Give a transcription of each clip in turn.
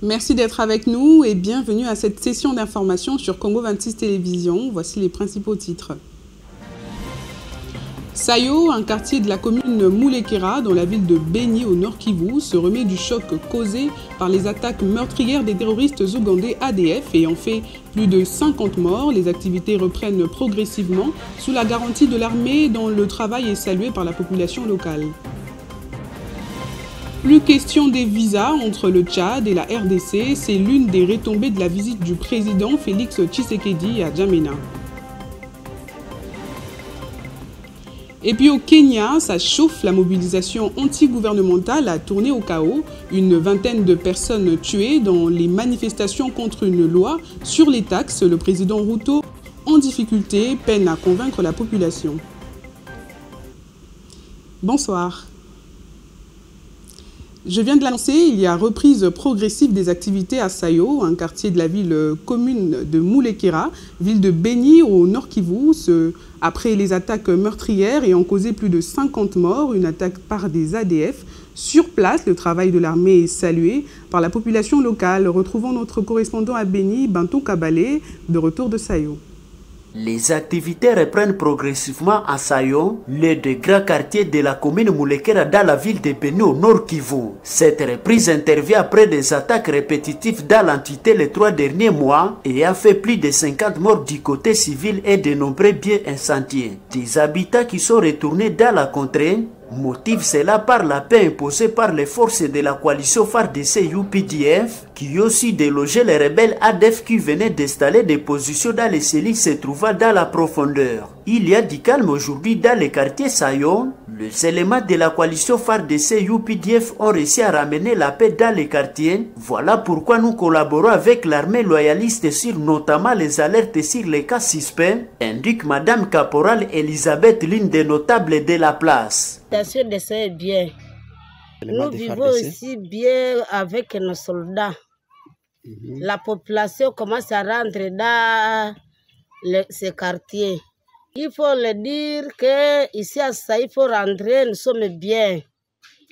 Merci d'être avec nous et bienvenue à cette session d'information sur Congo 26 Télévision. Voici les principaux titres. Sayo, un quartier de la commune Moulekera, dans la ville de Beni au Nord Kivu, se remet du choc causé par les attaques meurtrières des terroristes ougandais ADF ayant fait plus de 50 morts. Les activités reprennent progressivement sous la garantie de l'armée dont le travail est salué par la population locale. Plus question des visas entre le Tchad et la RDC, c'est l'une des retombées de la visite du président Félix Tshisekedi à Djamena. Et puis au Kenya, ça chauffe, la mobilisation anti-gouvernementale a tourné au chaos. Une vingtaine de personnes tuées dans les manifestations contre une loi sur les taxes. Le président Ruto, en difficulté, peine à convaincre la population. Bonsoir. Je viens de l'annoncer, il y a reprise progressive des activités à Sayo, un quartier de la ville commune de Moulekera, ville de Beni au Nord Kivu, après les attaques meurtrières ayant causé plus de 50 morts, une attaque par des ADF. Sur place, le travail de l'armée est salué par la population locale. Retrouvons notre correspondant à Beni, Bantou Kabale, de retour de Sayo. Les activités reprennent progressivement à Sayo, le des grands quartiers de la commune Moulekera dans la ville de Beni au Nord Kivu. Cette reprise intervient après des attaques répétitives dans l'entité les 3 derniers mois et a fait plus de 50 morts du côté civil et de nombreux biens incendiés. Des habitants qui sont retournés dans la contrée motive cela par la paix imposée par les forces de la coalition FARDC-UPDF qui aussi délogé les rebelles ADF qui venaient d'installer des positions dans les cellules se trouvant dans la profondeur. Il y a du calme aujourd'hui dans les quartiers Sayon. Les éléments de la coalition FARDC-UPDF ont réussi à ramener la paix dans les quartiers. Voilà pourquoi nous collaborons avec l'armée loyaliste sur notamment les alertes sur les cas suspects, indique Madame Caporal Elisabeth, l'une des notables de la place. La situation de ça est bien. Nous vivons aussi bien avec nos soldats. La population commence à rentrer dans ces quartiers. Il faut le dire qu'ici à ça, il faut rentrer, nous sommes bien.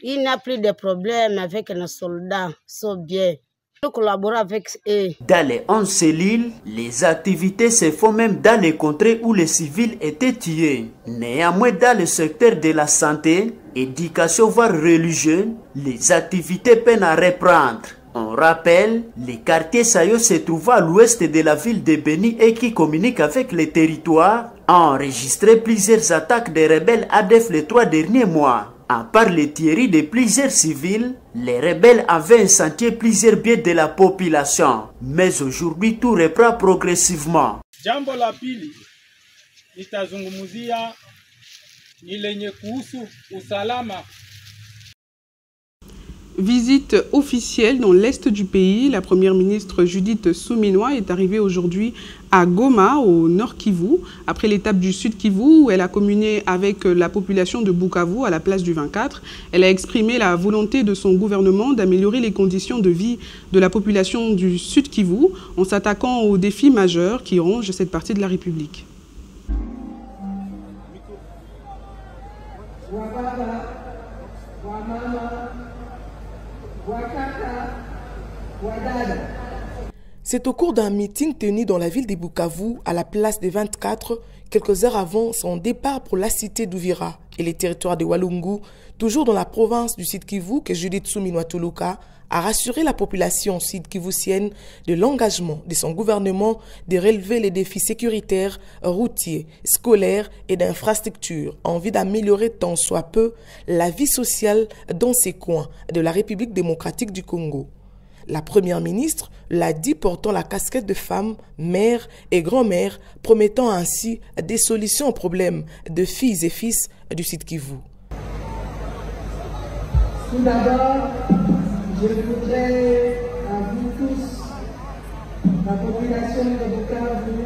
Il n'y a plus de problème avec nos soldats, ils sont bien. Nous collaborons avec eux. Dans les 11 cellules, les activités se font même dans les contrées où les civils étaient tués. Néanmoins, dans le secteur de la santé, éducation voire religieux, les activités peinent à reprendre. On rappelle, les quartiers Sayo se trouvent à l'ouest de la ville de Beni et qui communiquent avec les territoires, ont enregistré plusieurs attaques des rebelles ADF les 3 derniers mois. À part les tueries de plusieurs civils, les rebelles avaient incendié plusieurs biens de la population. Mais aujourd'hui, tout reprend progressivement. Jambo la pili nitazungumzia ni lenye kuhusu usalama. Visite officielle dans l'est du pays. La première ministre Judith Suminwa est arrivée aujourd'hui à Goma, au Nord Kivu, après l'étape du Sud Kivu, où elle a communié avec la population de Bukavu à la place du 24. Elle a exprimé la volonté de son gouvernement d'améliorer les conditions de vie de la population du Sud Kivu en s'attaquant aux défis majeurs qui rongent cette partie de la République. C'est au cours d'un meeting tenu dans la ville de Bukavu, à la place des 24, quelques heures avant son départ pour la cité d'Uvira et les territoires de Walungu, toujours dans la province du Sud Kivu, que Judith Suminwa Tuluka a rassuré la population sud-kivusienne de l'engagement de son gouvernement de relever les défis sécuritaires, routiers, scolaires et d'infrastructures en vue d'améliorer tant soit peu la vie sociale dans ces coins de la République démocratique du Congo. La première ministre l'a dit portant la casquette de femme, mère et grand-mère, promettant ainsi des solutions aux problèmes de filles et fils du Sud Kivu. Tout d'abord, je voudrais à vous tous, la population de Bukavu,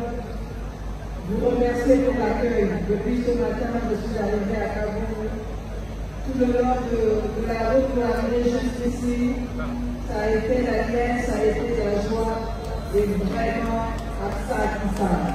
vous remercier pour l'accueil. Depuis ce matin, je suis arrivé à Kaboul. Tout le long de la route pour arriver juste ici, ça a été la guerre, ça a été la joie, et vraiment à ça qui parle.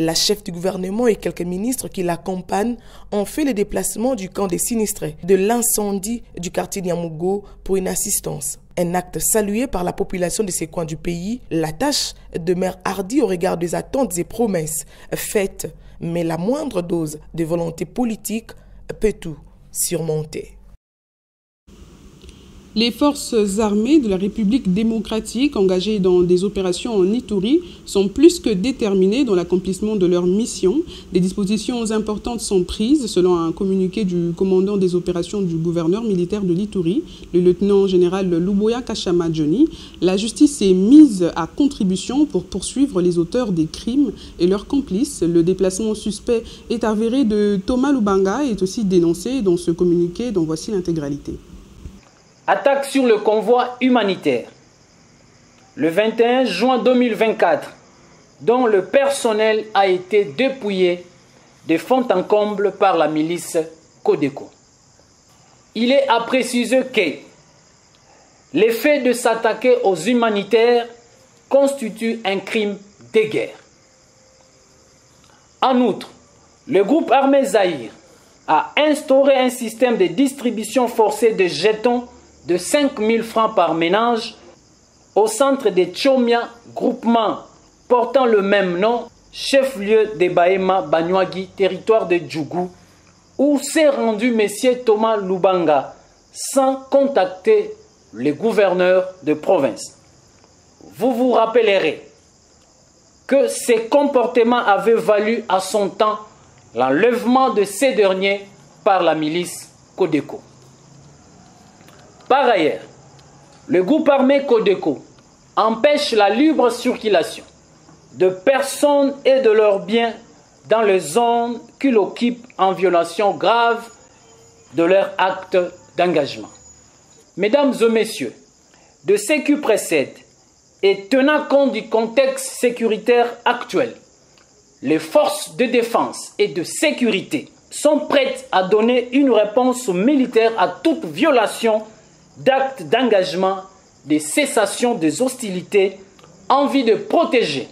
La chef du gouvernement et quelques ministres qui l'accompagnent ont fait le déplacement du camp des sinistrés de l'incendie du quartier Niamougo pour une assistance. Un acte salué par la population de ces coins du pays. La tâche demeure hardie au regard des attentes et promesses faites, mais la moindre dose de volonté politique peut tout surmonter. Les forces armées de la République démocratique engagées dans des opérations en Ituri sont plus que déterminées dans l'accomplissement de leur mission. Des dispositions importantes sont prises selon un communiqué du commandant des opérations du gouverneur militaire de l'Ituri, le lieutenant-général Luboya Kachama Johnny. La justice est mise à contribution pour poursuivre les auteurs des crimes et leurs complices. Le déplacement suspect est avéré de Thomas Lubanga est aussi dénoncé dans ce communiqué dont voici l'intégralité. Attaque sur le convoi humanitaire. Le 21 juin 2024, dont le personnel a été dépouillé de fond en comble par la milice Codeco. Il est à préciser que l'effet de s'attaquer aux humanitaires constitue un crime de guerre. En outre, le groupe armé Zaïre a instauré un système de distribution forcée de jetons de 5 000 francs par ménage au centre de Tchomia, groupement portant le même nom, chef-lieu de Bahema Banyuagi, territoire de Djougou, où s'est rendu M. Thomas Lubanga sans contacter le gouverneur de province. Vous vous rappellerez que ces comportements avaient valu à son temps l'enlèvement de ces derniers par la milice Codeco. Par ailleurs, le groupe armé Codeco empêche la libre circulation de personnes et de leurs biens dans les zones qu'ils occupent en violation grave de leur acte d'engagement. Mesdames et messieurs, de ce qui précède et tenant compte du contexte sécuritaire actuel, les forces de défense et de sécurité sont prêtes à donner une réponse militaire à toute violation d'actes d'engagement, de cessation des hostilités, en vue de protéger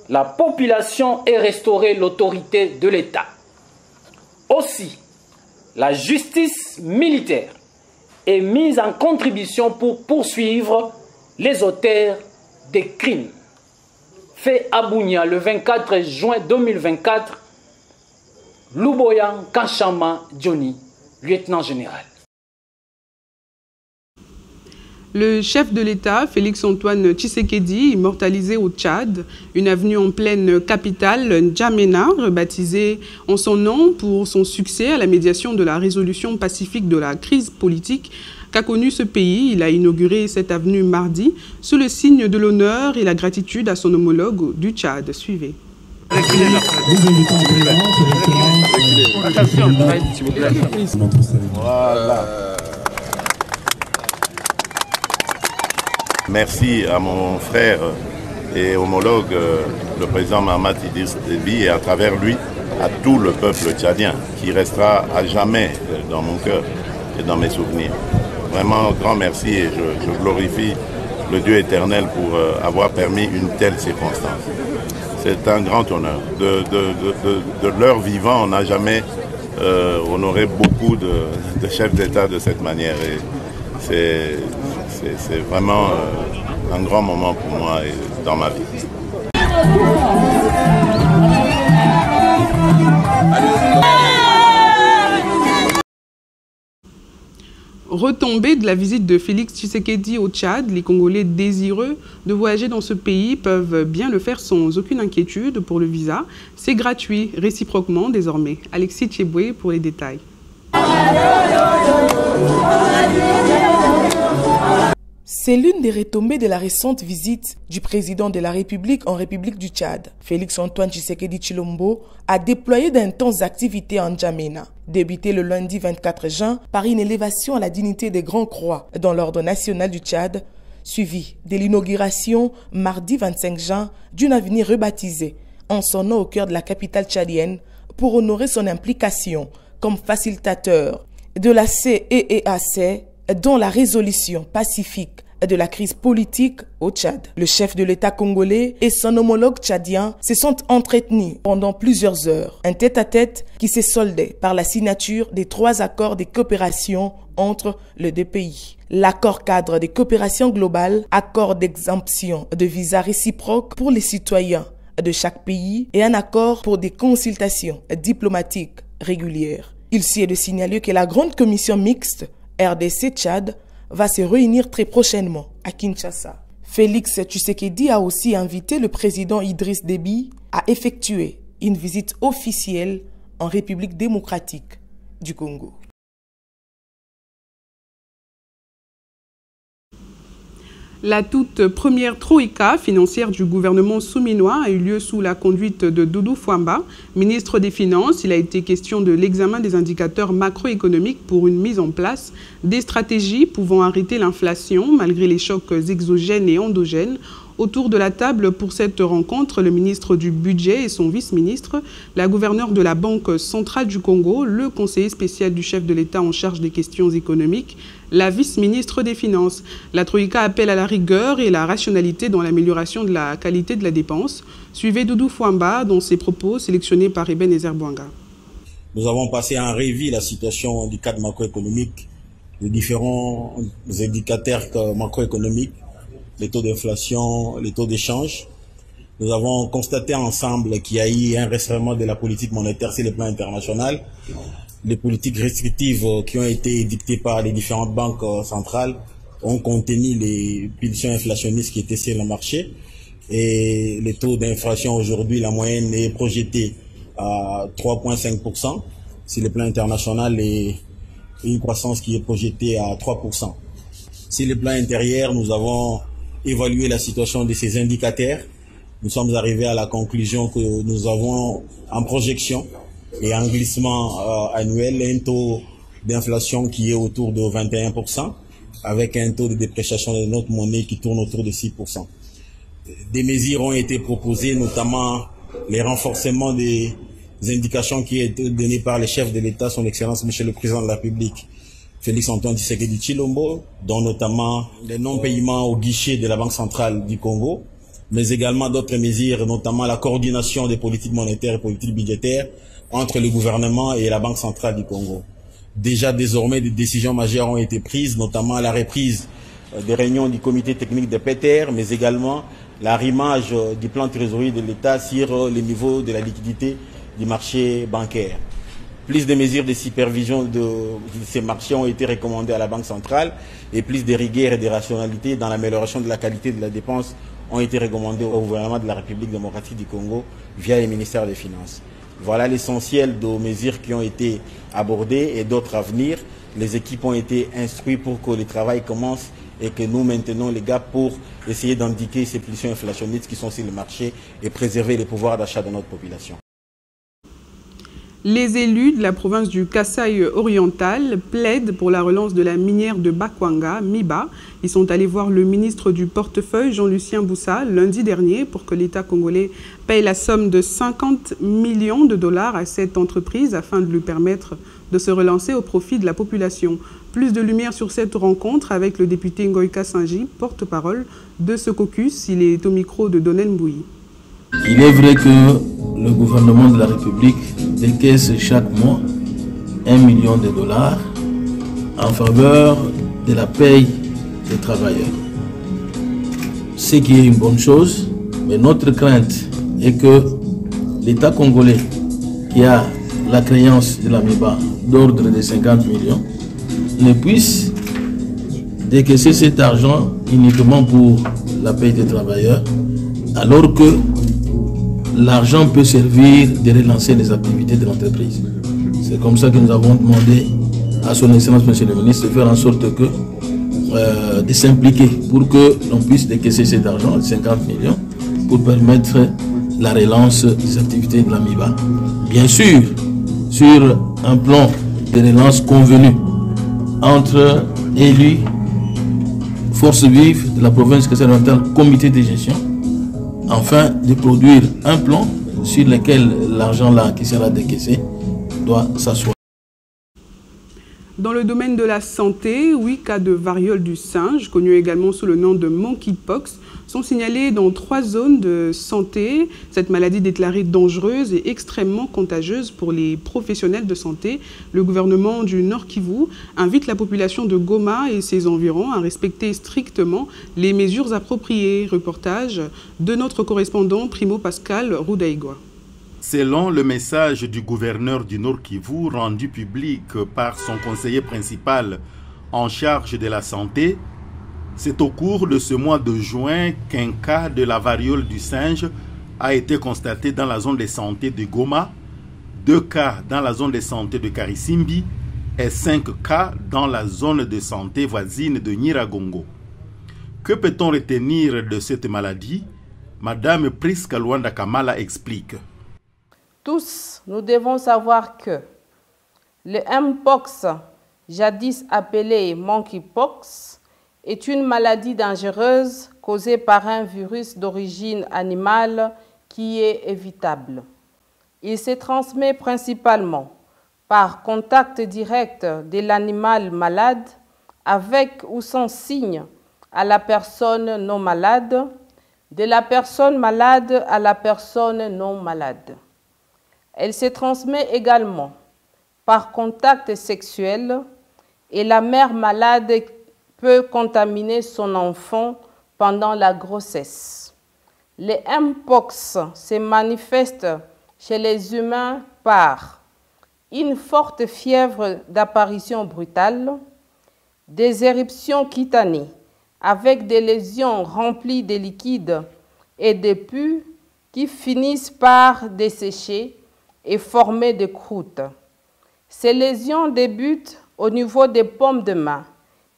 la population et restaurer l'autorité de l'État. Aussi, la justice militaire est mise en contribution pour poursuivre les auteurs des crimes. Fait à Bunia le 24 juin 2024, Luboya Kachama Johnny, lieutenant-général. Le chef de l'État, Félix-Antoine Tshisekedi, immortalisé au Tchad, une avenue en pleine capitale, N'Djamena, rebaptisée en son nom pour son succès à la médiation de la résolution pacifique de la crise politique qu'a connue ce pays. Il a inauguré cette avenue mardi sous le signe de l'honneur et la gratitude à son homologue du Tchad. Suivez. Merci à mon frère et homologue, le président Mahamat Idriss Déby, et à travers lui, à tout le peuple tchadien, qui restera à jamais dans mon cœur et dans mes souvenirs. Vraiment, grand merci et je glorifie le Dieu éternel pour avoir permis une telle circonstance. C'est un grand honneur. De leur vivant, on n'a jamais honoré beaucoup de chefs d'État de cette manière. Et c'est vraiment un grand moment pour moi et dans ma vie. Retombée de la visite de Félix Tshisekedi au Tchad, les Congolais désireux de voyager dans ce pays peuvent bien le faire sans aucune inquiétude pour le visa. C'est gratuit, réciproquement désormais. Alexis Tcheboué pour les détails. C'est l'une des retombées de la récente visite du président de la République en République du Tchad. Félix-Antoine Tshisekedi Tshilombo a déployé d'intenses activités en N'Djamena, débuté le lundi 24 juin par une élévation à la dignité des Grands Croix dans l'ordre national du Tchad, suivi de l'inauguration mardi 25 juin d'une avenue rebaptisée en son nom au cœur de la capitale tchadienne pour honorer son implication comme facilitateur de la CEEAC dont la résolution pacifique de la crise politique au Tchad. Le chef de l'État congolais et son homologue tchadien se sont entretenus pendant plusieurs heures. Un tête-à-tête qui s'est soldé par la signature des 3 accords de coopération entre les 2 pays. L'accord cadre de coopération globale, accord d'exemption de visas réciproques pour les citoyens de chaque pays et un accord pour des consultations diplomatiques régulières. Il s'y est de signaler que la grande commission mixte RDC-Tchad va se réunir très prochainement à Kinshasa. Félix Tshisekedi a aussi invité le président Idriss Déby à effectuer une visite officielle en République démocratique du Congo. La toute première troïka financière du gouvernement souminois a eu lieu sous la conduite de Doudou Fwamba, ministre des Finances. Il a été question de l'examen des indicateurs macroéconomiques pour une mise en place des stratégies pouvant arrêter l'inflation malgré les chocs exogènes et endogènes. Autour de la table pour cette rencontre, le ministre du Budget et son vice-ministre, la gouverneure de la Banque centrale du Congo, le conseiller spécial du chef de l'État en charge des questions économiques, la vice-ministre des Finances. La Troïka appelle à la rigueur et la rationalité dans l'amélioration de la qualité de la dépense. Suivez Doudou Fwamba dans ses propos sélectionnés par Ebenezer Bouanga. Nous avons passé en revue la situation du cadre macroéconomique, les différents indicateurs macroéconomiques, les taux d'inflation, les taux d'échange. Nous avons constaté ensemble qu'il y a eu un resserrement de la politique monétaire sur le plan international. Les politiques restrictives qui ont été édictées par les différentes banques centrales ont contenu les pulsions inflationnistes qui étaient sur le marché. Et les taux d'inflation aujourd'hui, la moyenne est projetée à 3,5% sur le plan international et une croissance qui est projetée à 3%. Sur le plan intérieur, nous avons évalué la situation de ces indicateurs. Nous sommes arrivés à la conclusion que nous avons en projection et en glissement annuel un taux d'inflation qui est autour de 21%, avec un taux de dépréciation de notre monnaie qui tourne autour de 6%. Des mesures ont été proposées, notamment les renforcements des indications qui ont été données par le chef de l'État, son Excellence Monsieur le Président de la République, Félix Antoine Tshisekedi Tshilombo, dont notamment les non-paiements au guichet de la Banque centrale du Congo, mais également d'autres mesures, notamment la coordination des politiques monétaires et politiques budgétaires entre le gouvernement et la Banque centrale du Congo. Déjà désormais, des décisions majeures ont été prises, notamment la reprise des réunions du comité technique de PETER, mais également l'arrimage du plan de trésorerie de l'État sur le niveau de la liquidité du marché bancaire. Plus de mesures de supervision de ces marchés ont été recommandées à la Banque centrale et plus de rigueur et de rationalité dans l'amélioration de la qualité de la dépense ont été recommandées au gouvernement de la République démocratique du Congo via le ministère des Finances. Voilà l'essentiel des mesures qui ont été abordées et d'autres à venir. Les équipes ont été instruites pour que le travail commence et que nous maintenons les gaps pour essayer d'indiquer ces pulsions inflationnistes qui sont sur le marché et préserver le pouvoir d'achat de notre population. Les élus de la province du Kasaï oriental plaident pour la relance de la minière de Bakwanga, MIBA. Ils sont allés voir le ministre du portefeuille, Jean-Lucien Boussa, lundi dernier pour que l'État congolais paye la somme de 50 millions de dollars à cette entreprise afin de lui permettre de se relancer au profit de la population. Plus de lumière sur cette rencontre avec le député Ngoïka Sanji, porte-parole de ce caucus. Il est au micro de Donen Bouyi. Il est vrai que le gouvernement de la République décaisse chaque mois 1 million de dollars en faveur de la paye des travailleurs. Ce qui est une bonne chose, mais notre crainte est que l'État congolais, qui a la créance de la MIBA d'ordre de 50 millions, ne puisse décaisser cet argent uniquement pour la paye des travailleurs, alors que l'argent peut servir de relancer les activités de l'entreprise. C'est comme ça que nous avons demandé à son Excellence, Monsieur le Ministre, de faire en sorte que, de s'impliquer pour que l'on puisse décaisser cet argent, 50 millions, pour permettre la relance des activités de la MIBA. Bien sûr, sur un plan de relance convenu entre élus, forces vives de la province Kasaï-Orientale, comité de gestion, afin de produire un plan sur lequel l'argent là qui sera décaissé doit s'asseoir. Dans le domaine de la santé, 8 cas de variole du singe, connus également sous le nom de monkeypox, sont signalés dans 3 zones de santé. Cette maladie déclarée dangereuse et extrêmement contagieuse pour les professionnels de santé. Le gouvernement du Nord Kivu invite la population de Goma et ses environs à respecter strictement les mesures appropriées. Reportage de notre correspondant Primo Pascal Roudaïgoa. Selon le message du gouverneur du Nord Kivu rendu public par son conseiller principal en charge de la santé, c'est au cours de ce mois de juin qu'un cas de la variole du singe a été constaté dans la zone de santé de Goma, 2 cas dans la zone de santé de Karisimbi et 5 cas dans la zone de santé voisine de Nyiragongo. Que peut-on retenir de cette maladie? Madame Priska Luanda Kamala explique. Tous, nous devons savoir que le Mpox, jadis appelé monkeypox, est une maladie dangereuse causée par un virus d'origine animale qui est évitable. Il se transmet principalement par contact direct de l'animal malade avec ou sans signe à la personne non malade, de la personne malade à la personne non malade. Elle se transmet également par contact sexuel et la mère malade peut contaminer son enfant pendant la grossesse. Le Mpox se manifeste chez les humains par une forte fièvre d'apparition brutale, des éruptions cutanées avec des lésions remplies de liquide et de pus qui finissent par dessécher et former des croûtes. Ces lésions débutent au niveau des paumes de main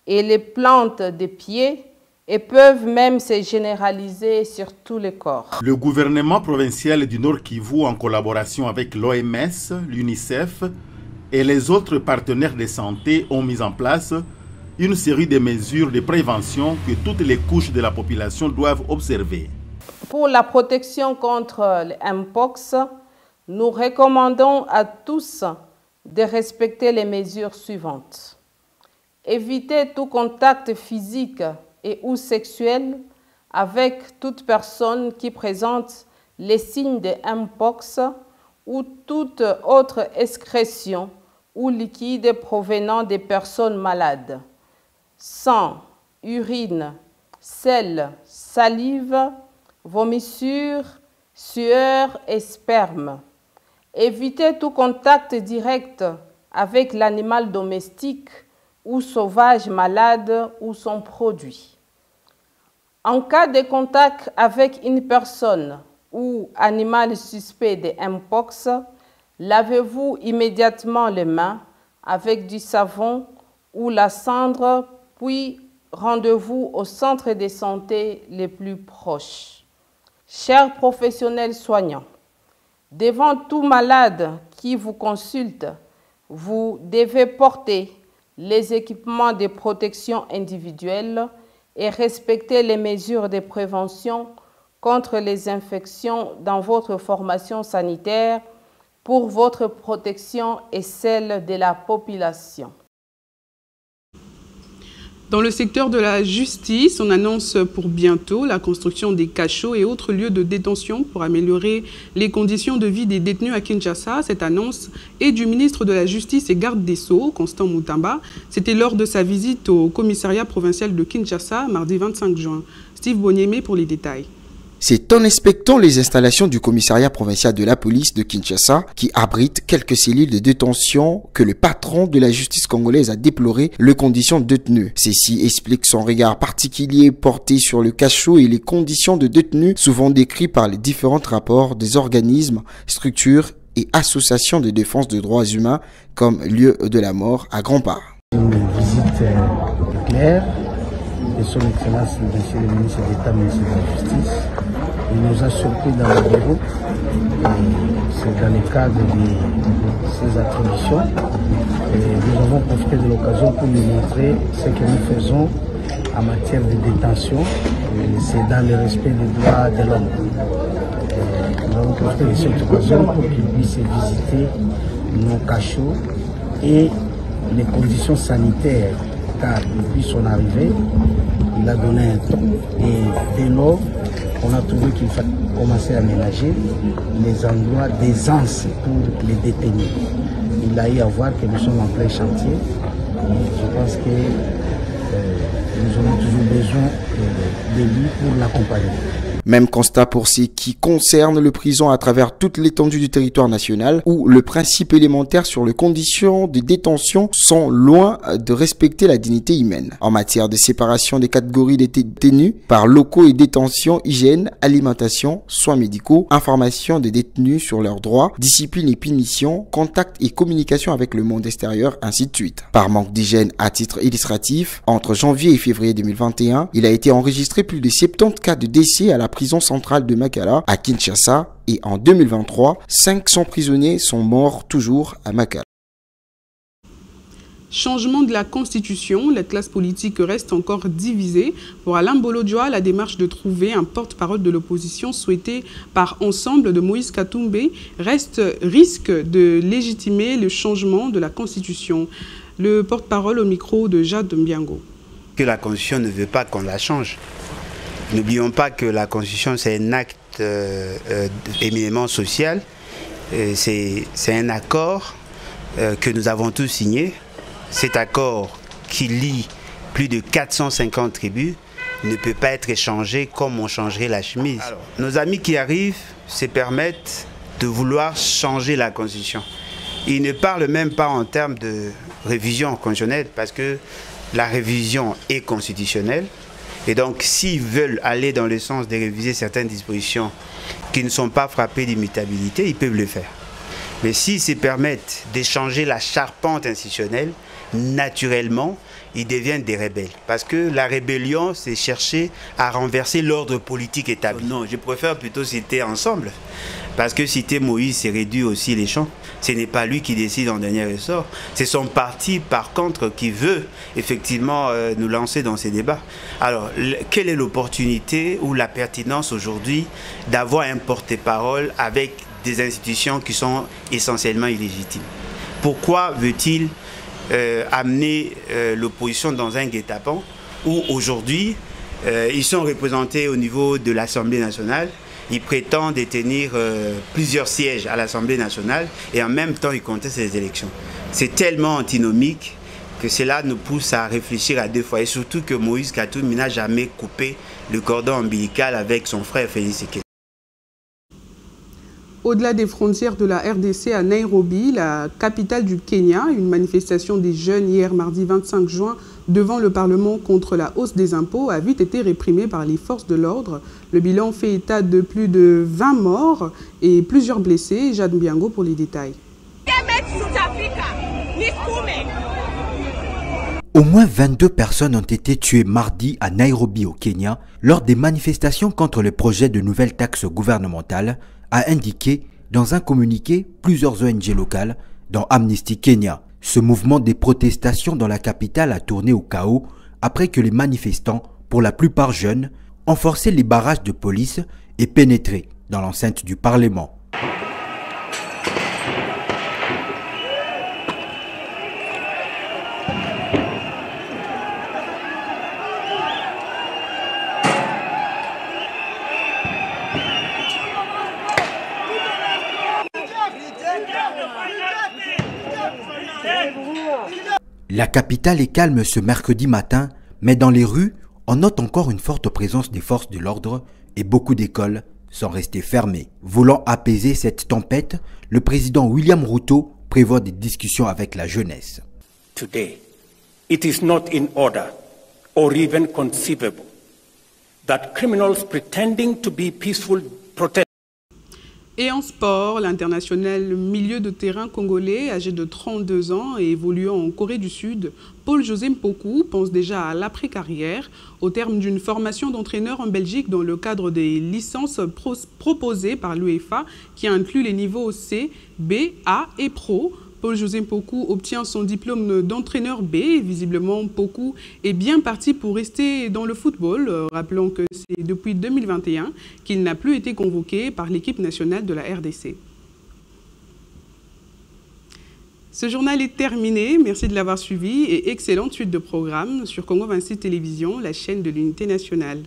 et les plantes des pieds et peuvent même se généraliser sur tout le corps. Le gouvernement provincial du Nord Kivu, en collaboration avec l'OMS, l'UNICEF et les autres partenaires de santé, ont mis en place une série de mesures de prévention que toutes les couches de la population doivent observer. Pour la protection contre le Mpox, nous recommandons à tous de respecter les mesures suivantes. Éviter tout contact physique et ou sexuel avec toute personne qui présente les signes de Mpox ou toute autre excrétion ou liquide provenant des personnes malades. Sang, urine, sel, salive, vomissure, sueur et sperme. Éviter tout contact direct avec l'animal domestique ou sauvage malade ou son produit. En cas de contact avec une personne ou animal suspect de Mpox, lavez-vous immédiatement les mains avec du savon ou la cendre, puis rendez-vous au centre de santé les plus proches. Chers professionnels soignants, devant tout malade qui vous consulte, vous devez porter les équipements de protection individuelle et respecter les mesures de prévention contre les infections dans votre formation sanitaire pour votre protection et celle de la population. Dans le secteur de la justice, on annonce pour bientôt la construction des cachots et autres lieux de détention pour améliorer les conditions de vie des détenus à Kinshasa. Cette annonce est du ministre de la Justice et garde des Sceaux, Constant Moutamba. C'était lors de sa visite au commissariat provincial de Kinshasa, mardi 25 juin. Steve Boniemé pour les détails. C'est en inspectant les installations du commissariat provincial de la police de Kinshasa, qui abrite quelques cellules de détention, que le patron de la justice congolaise a déploré les conditions de détenus. Ceci explique son regard particulier porté sur le cachot et les conditions de détenus, souvent décrits par les différents rapports des organismes, structures et associations de défense des droits humains comme lieu de la mort à grands pas. Une visite claire de son Excellence, Monsieur le ministre d'État, ministre de la Justice. Il nous a surpris dans le bureau. C'est dans le cadre de ses attributions. Et nous avons profité de l'occasion pour lui montrer ce que nous faisons en matière de détention. C'est dans le respect des droits de l'homme. Nous avons profité de cette occasion pour qu'il puisse visiter nos cachots et les conditions sanitaires, car depuis son arrivée, il a donné un ton. Et dès lors, on a trouvé qu'il fallait commencer à aménager les endroits d'aisance pour les détenus. Il a eu à voir que nous sommes en plein chantier. Et je pense que nous aurons toujours besoin de lui pour l'accompagner. Même constat pour ce qui concerne le prison à travers toute l'étendue du territoire national, où le principe élémentaire sur les conditions de détention sont loin de respecter la dignité humaine. En matière de séparation des catégories des détenus par locaux et détention, hygiène, alimentation, soins médicaux, information des détenus sur leurs droits, discipline et punition, contact et communication avec le monde extérieur, ainsi de suite. Par manque d'hygiène à titre illustratif, entre janvier et février 2021, il a été enregistré plus de 70 cas de décès à la prison centrale de Makala à Kinshasa, et en 2023, 500 prisonniers sont morts toujours à Makala. Changement de la Constitution, la classe politique reste encore divisée. Pour Alain Bolodjoa, la démarche de trouver un porte-parole de l'opposition souhaité par Ensemble de Moïse Katumbe risque de légitimer le changement de la Constitution. Le porte-parole au micro de Jade Mbiango. Que la Constitution ne veut pas qu'on la change. N'oublions pas que la Constitution, c'est un acte éminemment social. C'est un accord que nous avons tous signé. Cet accord qui lie plus de 450 tribus ne peut pas être échangé comme on changerait la chemise. Alors, nos amis qui arrivent se permettent de vouloir changer la Constitution. Ils ne parlent même pas en termes de révision constitutionnelle parce que la révision est constitutionnelle. Et donc, s'ils veulent aller dans le sens de réviser certaines dispositions qui ne sont pas frappées d'immutabilité, ils peuvent le faire. Mais s'ils se permettent d'échanger la charpente institutionnelle, naturellement, ils deviennent des rebelles. Parce que la rébellion, c'est chercher à renverser l'ordre politique établi. Non, je préfère plutôt citer Ensemble. Parce que citer Moïse, c'est réduire aussi les champs. Ce n'est pas lui qui décide en dernier ressort. C'est son parti, par contre, qui veut effectivement nous lancer dans ces débats. Alors, quelle est l'opportunité ou la pertinence aujourd'hui d'avoir un porte-parole avec des institutions qui sont essentiellement illégitimes? Pourquoi veut-il amener l'opposition dans un guet-apens où aujourd'hui, ils sont représentés au niveau de l'Assemblée nationale? Ils prétendent détenir plusieurs sièges à l'Assemblée nationale et en même temps ils contestent les élections. C'est tellement antinomique que cela nous pousse à réfléchir à deux fois. Et surtout que Moïse Katumbe n'a jamais coupé le cordon ombilical avec son frère Félix Tshisekedi. Au-delà des frontières de la RDC à Nairobi, la capitale du Kenya, une manifestation des jeunes hier mardi 25 juin devant le Parlement contre la hausse des impôts a vite été réprimée par les forces de l'ordre. Le bilan fait état de plus de 20 morts et plusieurs blessés. Jade Mbiango pour les détails. Au moins 22 personnes ont été tuées mardi à Nairobi au Kenya lors des manifestations contre le projet de nouvelle taxe gouvernementale, a indiqué dans un communiqué plusieurs ONG locales, dont Amnesty Kenya. Ce mouvement des protestations dans la capitale a tourné au chaos après que les manifestants, pour la plupart jeunes, ont forcé les barrages de police et pénétré dans l'enceinte du Parlement. La capitale est calme ce mercredi matin, mais dans les rues, on note encore une forte présence des forces de l'ordre et beaucoup d'écoles sont restées fermées. Voulant apaiser cette tempête, le président William Ruto prévoit des discussions avec la jeunesse. Today, it is not in order or even conceivable that criminals pretending to be peaceful protesters. Et en sport, l'international milieu de terrain congolais, âgé de 32 ans et évoluant en Corée du Sud, Paul-José Mpoku pense déjà à l'après-carrière. Au terme d'une formation d'entraîneur en Belgique dans le cadre des licences proposées par l'UEFA, qui inclut les niveaux C, B, A et Pro, Paul-José Mpoku obtient son diplôme d'entraîneur B. Visiblement, Mpoku est bien parti pour rester dans le football. Rappelons que c'est depuis 2021 qu'il n'a plus été convoqué par l'équipe nationale de la RDC. Ce journal est terminé. Merci de l'avoir suivi et excellente suite de programmes sur Congo 26 Télévision, la chaîne de l'unité nationale.